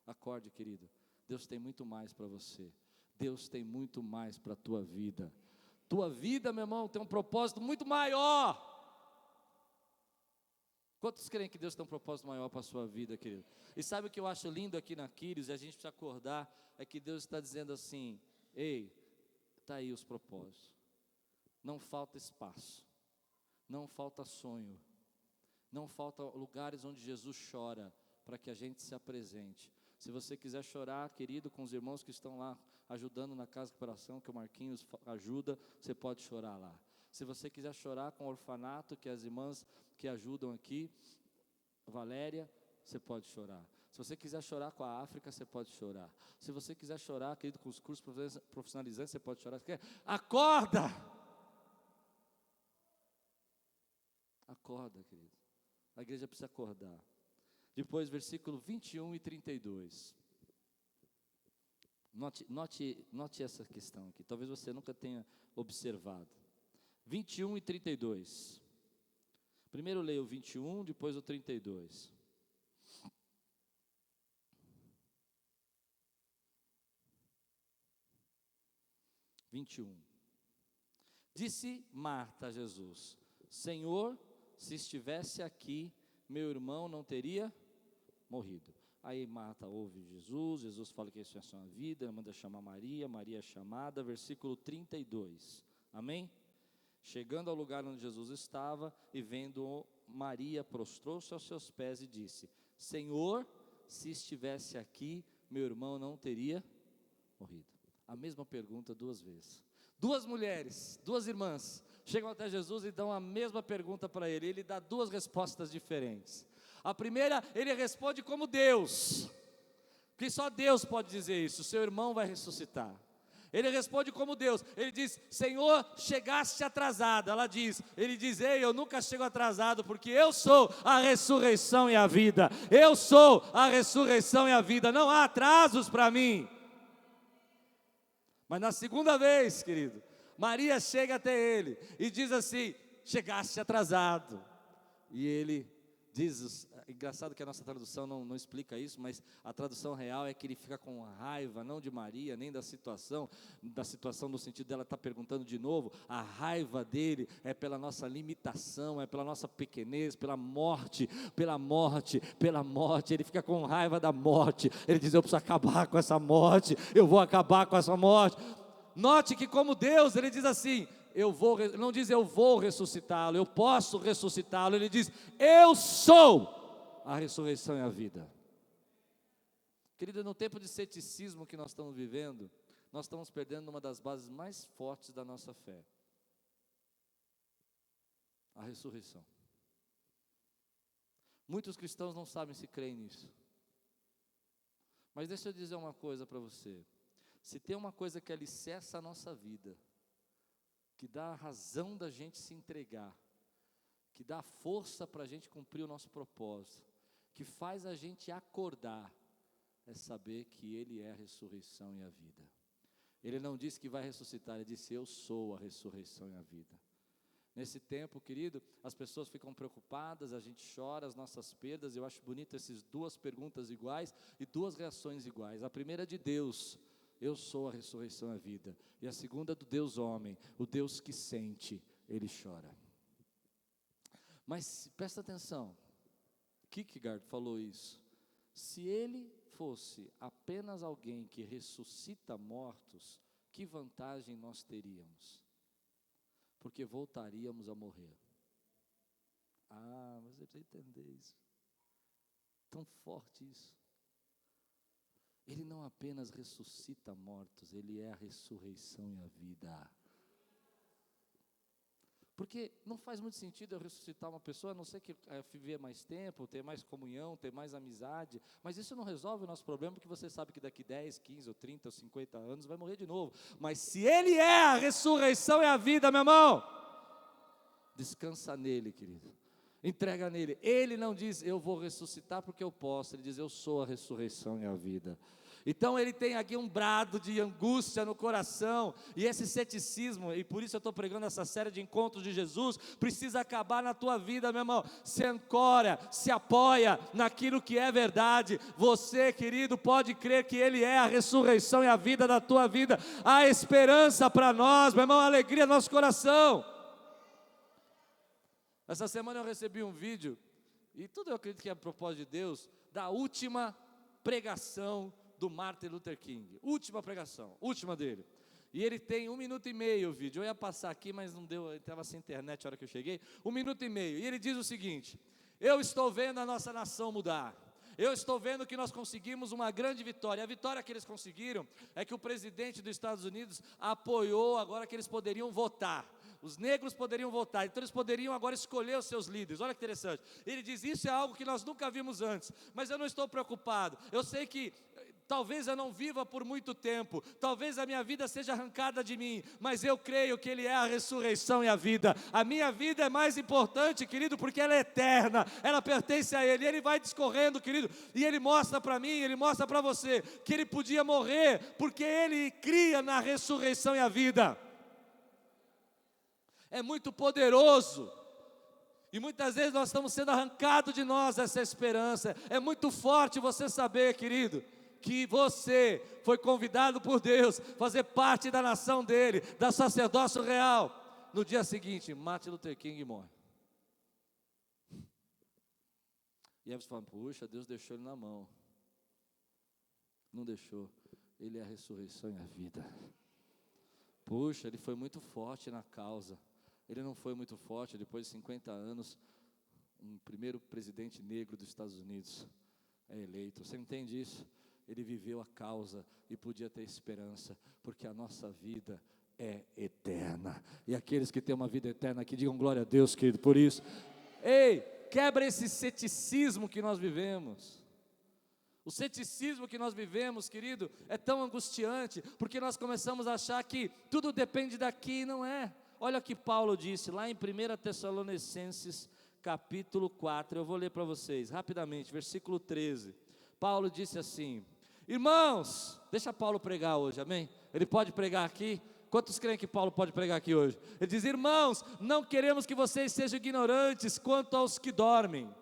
Acorde, querido, Deus tem muito mais para você, Deus tem muito mais para a tua vida. Tua vida, meu irmão, tem um propósito muito maior. Quantos creem que Deus tem um propósito maior para a sua vida, querido? E sabe o que eu acho lindo aqui na Quírios, e a gente precisa acordar, é que Deus está dizendo assim, ei, está aí os propósitos. Não falta espaço, não falta sonho, não falta lugares onde Jesus chora, para que a gente se apresente. Se você quiser chorar, querido, com os irmãos que estão lá, ajudando na casa de coração, que o Marquinhos ajuda, você pode chorar lá. Se você quiser chorar com o orfanato, que as irmãs que ajudam aqui, Valéria, você pode chorar. Se você quiser chorar com a África, você pode chorar. Se você quiser chorar, querido, com os cursos profissionalizantes, você pode chorar. Acorda! Acorda, querido. A igreja precisa acordar. Depois, versículo 21 e 32. Note essa questão aqui. Talvez você nunca tenha observado. 21 e 32. Primeiro leio o 21, depois o 32. Disse Marta a Jesus: Senhor, se estivesse aqui, meu irmão não teria morrido. Aí Marta ouve Jesus fala que isso é sua vida, manda chamar Maria, Maria é chamada, versículo 32. Amém? Chegando ao lugar onde Jesus estava, e vendo Maria, prostrou-se aos seus pés e disse: Senhor, se estivesse aqui, meu irmão não teria morrido. A mesma pergunta duas vezes. Duas mulheres, duas irmãs, chegam até Jesus e dão a mesma pergunta para ele. Ele dá duas respostas diferentes. A primeira, ele responde como Deus, porque só Deus pode dizer isso: seu irmão vai ressuscitar. Ele responde como Deus, ele diz: Senhor, chegaste atrasado. Ele diz: ei, eu nunca chego atrasado, porque eu sou a ressurreição e a vida. Eu sou a ressurreição e a vida, não há atrasos para mim. Mas na segunda vez, querido, Maria chega até ele e diz assim: chegaste atrasado. E ele engraçado que a nossa tradução não explica isso, mas a tradução real é que ele fica com raiva, não de Maria, nem da situação no sentido dela estar perguntando de novo. A raiva dele é pela nossa limitação, é pela nossa pequenez, pela morte, ele fica com raiva da morte, ele diz: eu preciso acabar com essa morte, eu vou acabar com essa morte. Note que como Deus, ele diz assim, não diz eu vou ressuscitá-lo, eu posso ressuscitá-lo, ele diz: eu sou a ressurreição e a vida. Querido, no tempo de ceticismo que nós estamos vivendo, nós estamos perdendo uma das bases mais fortes da nossa fé: a ressurreição. Muitos cristãos não sabem se creem nisso. Mas deixa eu dizer uma coisa para você: se tem uma coisa que alicerça a nossa vida, que dá a razão da gente se entregar, que dá força para a gente cumprir o nosso propósito, que faz a gente acordar, é saber que Ele é a ressurreição e a vida. Ele não disse que vai ressuscitar, Ele disse: eu sou a ressurreição e a vida. Nesse tempo, querido, as pessoas ficam preocupadas, a gente chora as nossas perdas. Eu acho bonito essas duas perguntas iguais e duas reações iguais. A primeira é de Deus: eu sou a ressurreição e a vida. E a segunda do Deus homem, o Deus que sente, Ele chora. Mas presta atenção, Kierkegaard falou isso: se Ele fosse apenas alguém que ressuscita mortos, que vantagem nós teríamos? Porque voltaríamos a morrer. Mas eu preciso entender isso. Tão forte isso. Ele não apenas ressuscita mortos, Ele é a ressurreição e a vida. Porque não faz muito sentido eu ressuscitar uma pessoa, a não ser que viver mais tempo, ter mais comunhão, ter mais amizade. Mas isso não resolve o nosso problema, porque você sabe que daqui 10, 15, ou 30, ou 50 anos vai morrer de novo. Mas se Ele é a ressurreição e a vida, meu irmão, descansa nele, querido. Entrega nele. Ele não diz: eu vou ressuscitar porque eu posso. Ele diz: eu sou a ressurreição e a vida. Então ele tem aqui um brado de angústia no coração, e esse ceticismo, e por isso eu estou pregando essa série de encontros de Jesus, precisa acabar na tua vida, meu irmão. Se ancora, se apoia naquilo que é verdade. Você, querido, pode crer que Ele é a ressurreição e a vida da tua vida. Há esperança para nós, meu irmão, alegria no nosso coração. Essa semana eu recebi um vídeo, e tudo eu acredito que é a propósito de Deus, da última pregação do Martin Luther King. Última pregação, última dele. E ele tem 1 minuto e meio o vídeo. Eu ia passar aqui, mas não deu, estava sem internet a hora que eu cheguei. 1 minuto e meio. E ele diz o seguinte: eu estou vendo a nossa nação mudar. Eu estou vendo que nós conseguimos uma grande vitória. A vitória que eles conseguiram é que o presidente dos Estados Unidos apoiou agora que eles poderiam votar. Os negros poderiam votar, então eles poderiam agora escolher os seus líderes. Olha que interessante. Ele diz: isso é algo que nós nunca vimos antes. Mas eu não estou preocupado. Eu sei que talvez eu não viva por muito tempo, talvez a minha vida seja arrancada de mim, mas eu creio que Ele é a ressurreição e a vida. A minha vida é mais importante, querido, porque ela é eterna, ela pertence a Ele. E Ele vai discorrendo, querido, e Ele mostra para mim, Ele mostra para você, que Ele podia morrer, porque Ele cria na ressurreição e a vida. É muito poderoso. E muitas vezes nós estamos sendo arrancados de nós essa esperança. É muito forte você saber, querido, que você foi convidado por Deus, fazer parte da nação dele, da sacerdócio real. No dia seguinte, Martin Luther King morre. E aí você fala: puxa, Deus deixou ele na mão. Não deixou. Ele é a ressurreição e a vida. Puxa, ele foi muito forte na causa. Ele não foi muito forte. Depois de 50 anos, um primeiro presidente negro dos Estados Unidos é eleito. Você entende isso? Ele viveu a causa e podia ter esperança, porque a nossa vida é eterna. E aqueles que têm uma vida eterna aqui, digam glória a Deus, querido, por isso. Ei, quebra esse ceticismo que nós vivemos. O ceticismo que nós vivemos, querido, é tão angustiante, porque nós começamos a achar que tudo depende daqui, e não é. Olha o que Paulo disse lá em 1 Tessalonicenses, capítulo 4, eu vou ler para vocês, rapidamente, versículo 13. Paulo disse assim: irmãos, deixa Paulo pregar hoje, amém? Ele pode pregar aqui? Quantos creem que Paulo pode pregar aqui hoje? Ele diz: irmãos, não queremos que vocês sejam ignorantes quanto aos que dormem.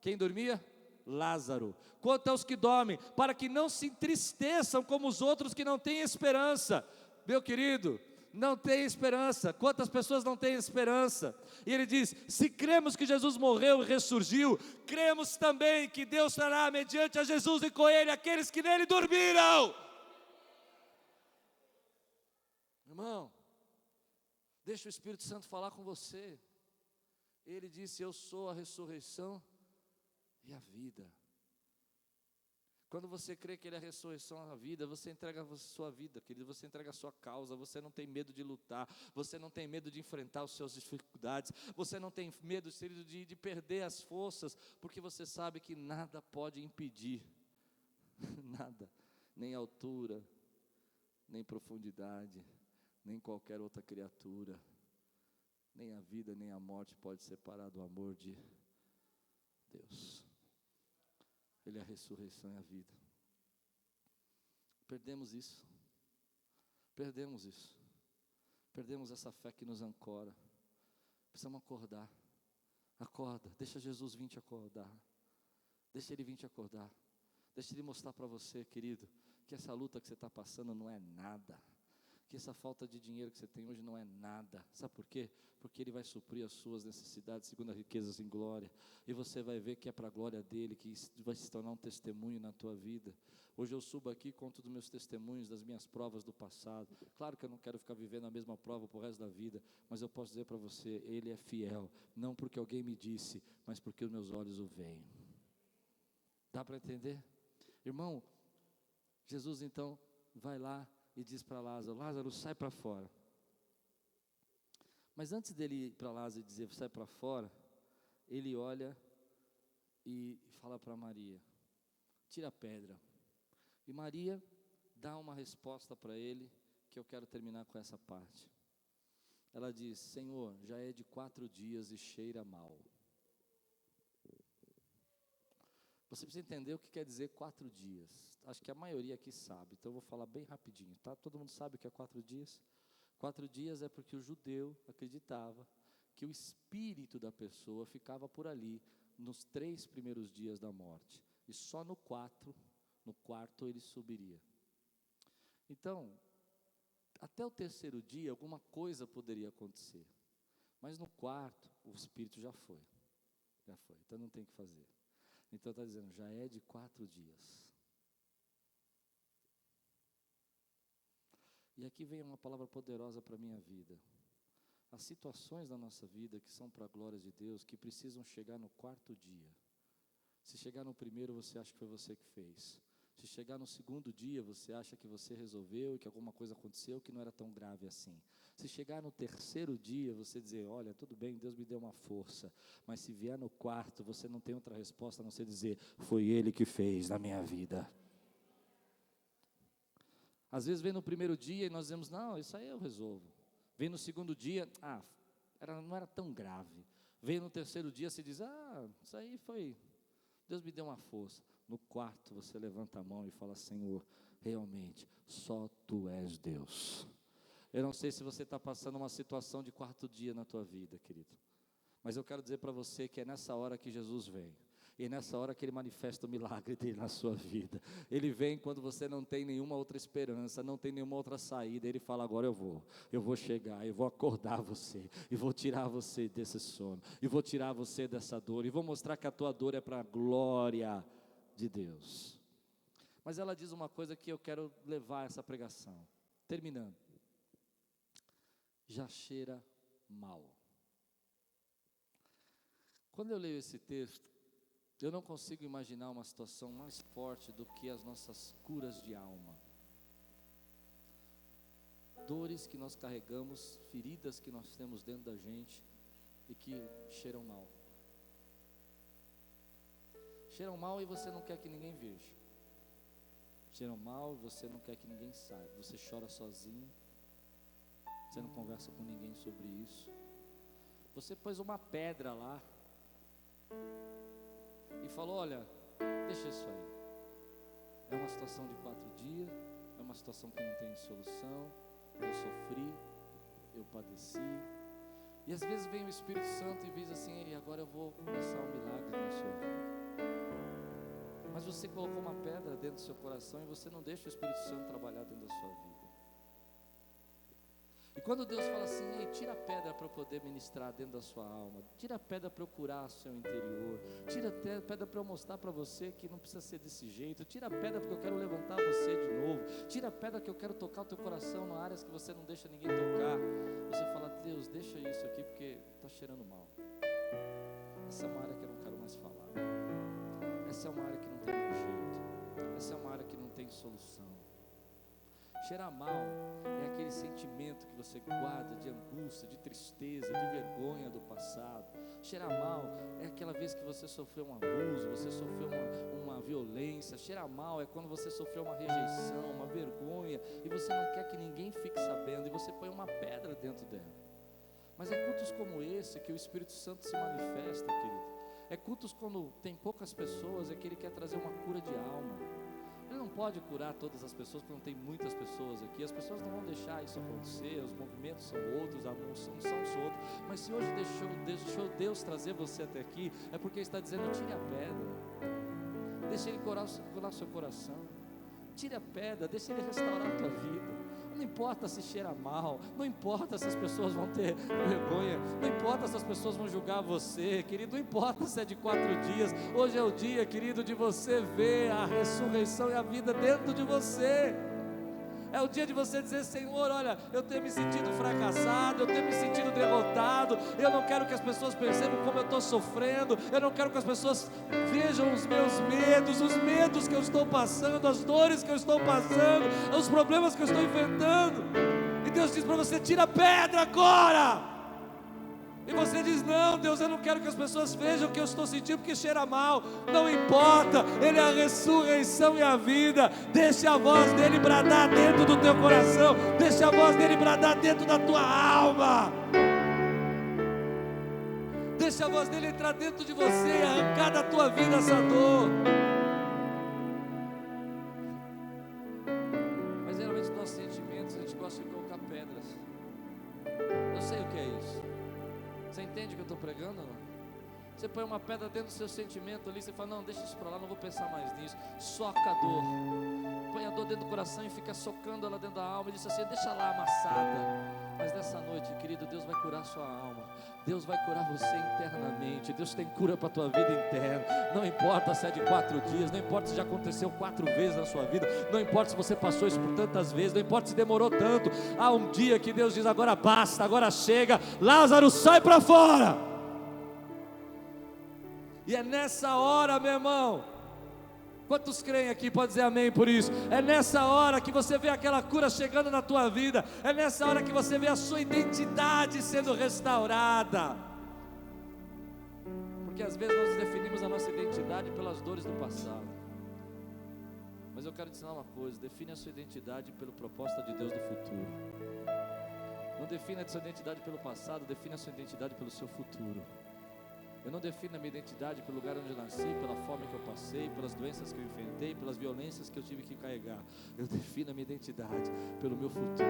Quem dormia? Lázaro. Quanto aos que dormem, para que não se entristeçam como os outros que não têm esperança. Meu querido, não tem esperança. Quantas pessoas não têm esperança? E ele diz: se cremos que Jesus morreu e ressurgiu, cremos também que Deus trará mediante a Jesus e com ele aqueles que nele dormiram. Irmão, deixa o Espírito Santo falar com você. Ele disse: eu sou a ressurreição e a vida. Quando você crê que Ele é a ressurreição e a vida, você entrega a sua vida, querido, você entrega a sua causa, você não tem medo de lutar, você não tem medo de enfrentar as suas dificuldades, você não tem medo, querido, de perder as forças, porque você sabe que nada pode impedir, nada, nem altura, nem profundidade, nem qualquer outra criatura, nem a vida, nem a morte pode separar do amor de Deus. Ele é a ressurreição e a vida. Perdemos isso. Perdemos isso. Perdemos essa fé que nos ancora. Precisamos acordar. Acorda, deixa Jesus vir te acordar. Deixa Ele vir te acordar. Deixa Ele mostrar para você, querido, que essa luta que você está passando não é nada. Que essa falta de dinheiro que você tem hoje não é nada. Sabe por quê? Porque Ele vai suprir as suas necessidades segundo as riquezas em glória. E você vai ver que é para a glória dEle, que vai se tornar um testemunho na tua vida. Hoje eu subo aqui e conto dos meus testemunhos, das minhas provas do passado. Claro que eu não quero ficar vivendo a mesma prova pro resto da vida, mas eu posso dizer para você, Ele é fiel. Não porque alguém me disse, mas porque os meus olhos o veem. Dá para entender? Irmão, Jesus então vai lá e diz para Lázaro: Lázaro, sai para fora. Mas antes dele ir para Lázaro e dizer sai para fora, ele olha e fala para Maria: tira a pedra. E Maria dá uma resposta para ele, que eu quero terminar com essa parte. Ela diz: Senhor, já é de 4 dias e cheira mal. Você precisa entender o que quer dizer 4 dias. Acho que a maioria aqui sabe, então eu vou falar bem rapidinho, tá? Todo mundo sabe o que é 4 dias? 4 dias é porque o judeu acreditava que o espírito da pessoa ficava por ali nos 3 primeiros dias da morte. E só no quarto ele subiria. Então, até o 3º dia alguma coisa poderia acontecer. Mas no quarto o espírito já foi. Então não tem o que fazer. Então está dizendo, já é de 4 dias. E aqui vem uma palavra poderosa para a minha vida. As situações da nossa vida que são para a glória de Deus, que precisam chegar no 4º dia. Se chegar no primeiro, você acha que foi você que fez. Se chegar no 2º dia, você acha que você resolveu e que alguma coisa aconteceu que não era tão grave assim. Se chegar no 3º dia, você dizer, olha, tudo bem, Deus me deu uma força. Mas se vier no 4º, você não tem outra resposta a não ser dizer, foi Ele que fez na minha vida. Às vezes vem no 1º dia e nós dizemos, não, isso aí eu resolvo. Vem no 2º dia, não era tão grave. Vem no 3º dia, se diz, isso aí foi, Deus me deu uma força. No 4º você levanta a mão e fala, Senhor, realmente, só Tu és Deus. Eu não sei se você está passando uma situação de 4º dia na tua vida, querido. Mas eu quero dizer para você que é nessa hora que Jesus vem. E é nessa hora que Ele manifesta o milagre dEle na sua vida. Ele vem quando você não tem nenhuma outra esperança, não tem nenhuma outra saída. Ele fala, agora eu vou chegar, eu vou acordar você, e vou tirar você desse sono, e vou tirar você dessa dor, e vou mostrar que a tua dor é para a glória de Deus. Mas ela diz uma coisa que eu quero levar essa pregação, terminando. Já cheira mal. Quando eu leio esse texto, eu não consigo imaginar uma situação mais forte do que as nossas curas de alma. Dores que nós carregamos, feridas que nós temos dentro da gente e que cheiram mal. Cheiram mal e você não quer que ninguém veja. Cheiram mal e você não quer que ninguém saiba. Você chora sozinho. Você não conversa com ninguém sobre isso. Você pôs uma pedra lá e falou, olha, deixa isso aí. É uma situação de 4 dias, é uma situação que não tem solução. Eu sofri, eu padeci. E às vezes vem o Espírito Santo e diz assim: e agora eu vou começar um milagre na sua vida. Mas você colocou uma pedra dentro do seu coração e você não deixa o Espírito Santo trabalhar dentro da sua vida. E quando Deus fala assim: ei, tira a pedra para eu poder ministrar dentro da sua alma, tira a pedra para eu curar o seu interior, tira a pedra para eu mostrar para você que não precisa ser desse jeito, tira a pedra porque eu quero levantar você de novo, tira a pedra que eu quero tocar o teu coração em áreas que você não deixa ninguém tocar. Você fala: Deus, deixa isso aqui porque está cheirando mal. Essa é uma área que eu não quero mais falar. Essa é uma área que não tem mais jeito. Essa é uma área que não tem solução. Cheirar mal é aquele sentimento que você guarda de angústia, de tristeza, de vergonha do passado. Cheirar mal é aquela vez que você sofreu um abuso, você sofreu uma violência. Cheirar mal é quando você sofreu uma rejeição, uma vergonha, e você não quer que ninguém fique sabendo, e você põe uma pedra dentro dela. Mas é cultos como esse que o Espírito Santo se manifesta, querido. É cultos quando tem poucas pessoas, é que Ele quer trazer uma cura de alma. Ele não pode curar todas as pessoas, porque não tem muitas pessoas aqui. As pessoas não vão deixar isso acontecer, os movimentos são outros, a unção são os outros. Mas se hoje deixou Deus trazer você até aqui, é porque Ele está dizendo: tire a pedra, deixa Ele curar o seu coração. Tire a pedra, deixa Ele restaurar a tua vida. Não importa se cheira mal, não importa se as pessoas vão ter vergonha, não importa se as pessoas vão julgar você, querido, não importa se é de 4 dias. Hoje é o dia, querido, de você ver a ressurreição e a vida dentro de você. É o dia de você dizer: Senhor, olha, eu tenho me sentido fracassado, eu tenho me sentido derrotado, eu não quero que as pessoas percebam como eu estou sofrendo, eu não quero que as pessoas vejam os meus medos, os medos que eu estou passando, as dores que eu estou passando, os problemas que eu estou enfrentando. E Deus diz para você: tira a pedra agora. E você diz: não, Deus, eu não quero que as pessoas vejam o que eu estou sentindo, porque cheira mal. Não importa, Ele é a ressurreição e a vida. Deixa a voz dEle bradar dentro do teu coração, deixa a voz dEle bradar dentro da tua alma. Deixa a voz dEle entrar dentro de você e arrancar da tua vida essa dor. Mas geralmente nos nossos sentimentos a gente gosta de colocar pedras. Eu sei o que é isso. Você entende o que eu estou pregando ou não? Você põe uma pedra dentro do seu sentimento ali, você fala: não, deixa isso para lá, não vou pensar mais nisso. Soca a dor, põe a dor dentro do coração e fica socando ela dentro da alma, e diz assim: deixa lá amassada. Mas nessa noite, querido, Deus vai curar a sua alma, Deus vai curar você internamente. Deus tem cura para a tua vida interna. Não importa se é de 4 dias, não importa se já aconteceu 4 vezes na sua vida, não importa se você passou isso por tantas vezes, não importa se demorou tanto. Há um dia que Deus diz: agora basta, agora chega, Lázaro, sai para fora. E é nessa hora, meu irmão, quantos creem aqui, pode dizer amém por isso? É nessa hora que você vê aquela cura chegando na tua vida. É nessa hora que você vê a sua identidade sendo restaurada. Porque às vezes nós definimos a nossa identidade pelas dores do passado. Mas eu quero te ensinar uma coisa: define a sua identidade pelo propósito de Deus do futuro. Não defina a sua identidade pelo passado, define a sua identidade pelo seu futuro. Eu não defino a minha identidade pelo lugar onde eu nasci, pela fome que eu passei, pelas doenças que eu enfrentei, pelas violências que eu tive que carregar. Eu defino a minha identidade pelo meu futuro.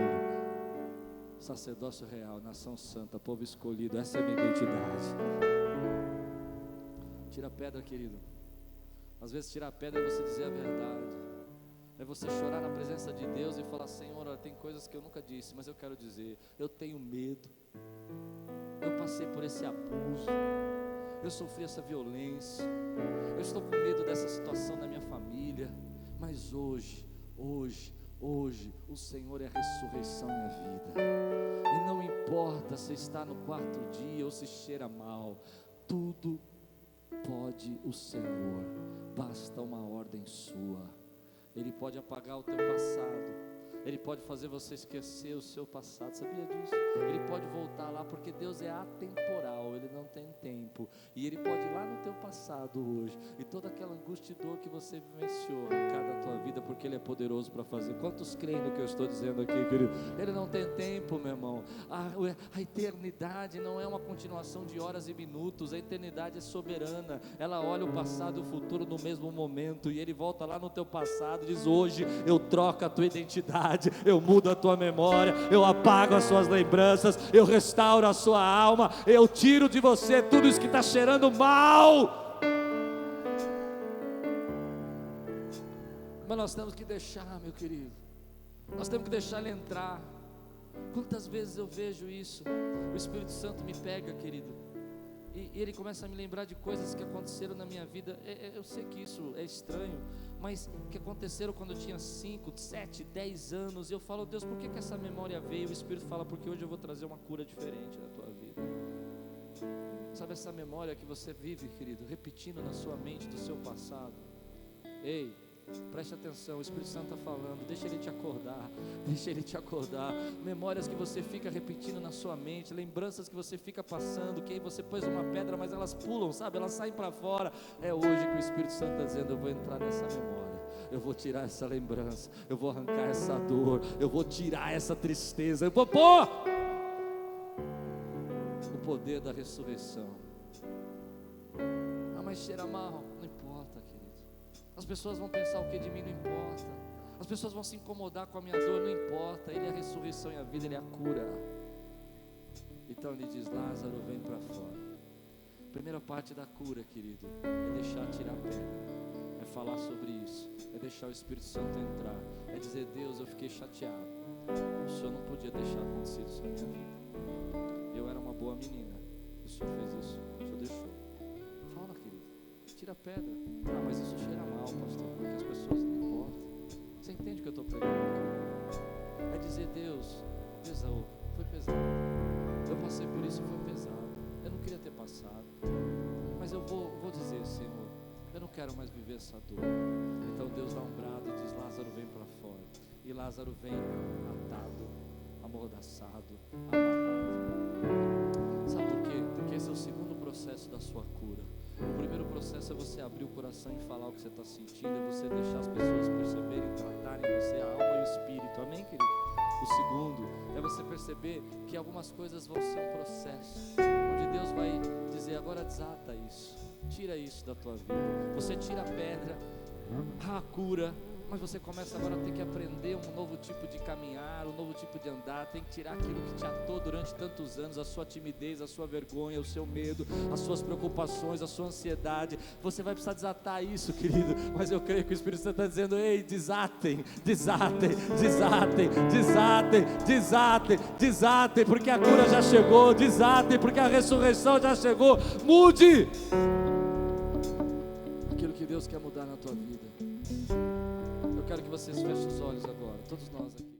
Sacerdócio real, nação santa, povo escolhido. Essa é a minha identidade. Tira a pedra, querido. Às vezes tirar a pedra é você dizer a verdade. É você chorar na presença de Deus e falar: Senhor, tem coisas que eu nunca disse, mas eu quero dizer. Eu tenho medo. Eu passei por esse abuso. Eu sofri essa violência, eu estou com medo dessa situação na minha família, mas hoje, o Senhor é a ressurreição e a vida, e não importa se está no 4º dia ou se cheira mal, tudo pode o Senhor, basta uma ordem sua. Ele pode apagar o teu passado, Ele pode fazer você esquecer o seu passado, sabia disso? Ele pode voltar lá, porque Deus é atemporal, Ele não tem tempo. E Ele pode ir lá no teu passado hoje, e toda aquela angústia e dor que você vivenciou, arrancar da tua vida, porque Ele é poderoso para fazer. Quantos creem no que eu estou dizendo aqui, querido? Ele não tem tempo, meu irmão. A eternidade não é uma continuação de horas e minutos. A eternidade é soberana, ela olha o passado e o futuro no mesmo momento, e Ele volta lá no teu passado e diz: hoje eu troco a tua identidade. verdade, eu mudo a tua memória, eu apago as suas lembranças, eu restauro a sua alma, eu tiro de você tudo isso que está cheirando mal. Mas nós temos que deixar, meu querido, nós temos que deixar Ele entrar. Quantas vezes eu vejo isso, o Espírito Santo me pega, querido, e Ele começa a me lembrar de coisas que aconteceram na minha vida. Eu sei que isso é estranho, mas que aconteceram quando eu tinha 5, 7, 10 anos, e eu falo: Deus, por que essa memória veio? O Espírito fala: porque hoje eu vou trazer uma cura diferente na tua vida. Sabe essa memória que você vive, querido, repetindo na sua mente do seu passado? Ei, preste atenção, o Espírito Santo está falando, deixa Ele te acordar, deixa Ele te acordar. Memórias que você fica repetindo na sua mente, lembranças que você fica passando, que aí você pôs uma pedra, mas elas pulam, sabe, elas saem para fora. É hoje que o Espírito Santo está dizendo: eu vou entrar nessa memória, eu vou tirar essa lembrança, eu vou arrancar essa dor, eu vou tirar essa tristeza, eu vou pôr o poder da ressurreição. Ah, mas cheira mal, não importa, querido. As pessoas vão pensar o que de mim, não importa. As pessoas vão se incomodar com a minha dor, não importa. Ele é a ressurreição e a vida, Ele é a cura. Então Ele diz: Lázaro, vem para fora. Primeira parte da cura, querido, é deixar tirar a pedra, é falar sobre isso, é deixar o Espírito Santo entrar, é dizer: Deus, eu fiquei chateado, o Senhor não podia deixar acontecer isso na minha vida. Eu era uma boa menina, o Senhor fez isso, o Senhor deixou. Fala, querido, tira a pedra. Ah, mas isso cheira mal, pastor, porque as pessoas não importam. Você entende o que eu estou pregando, querido? É dizer: Deus, pesou, foi pesado, eu passei por isso e foi pesado, eu não queria ter passado, mas eu vou dizer: Senhor, eu não quero mais viver essa dor. Então Deus dá um brado e diz: Lázaro, vem para fora. E Lázaro vem atado, amordaçado, amarrado. Sabe por quê? Porque esse é o segundo processo da sua cura. O primeiro processo é você abrir o coração e falar o que você está sentindo, é você deixar as pessoas perceberem, tratarem você, a alma e o espírito. Amém, querido? O segundo é você perceber que algumas coisas vão ser um processo, onde Deus vai dizer: agora desata isso, tira isso da tua vida. Você tira a pedra, a cura, mas você começa agora a ter que aprender um novo tipo de caminhar, um novo tipo de andar. Tem que tirar aquilo que te atou durante tantos anos, a sua timidez, a sua vergonha, o seu medo, as suas preocupações, a sua ansiedade. Você vai precisar desatar isso, querido, mas eu creio que o Espírito Santo está dizendo: ei, desatem, desatem, desatem, desatem, desatem, desatem, porque a cura já chegou, desatem, porque a ressurreição já chegou. Mude aquilo que Deus quer mudar na tua vida. Eu quero que vocês fechem os olhos agora, todos nós aqui.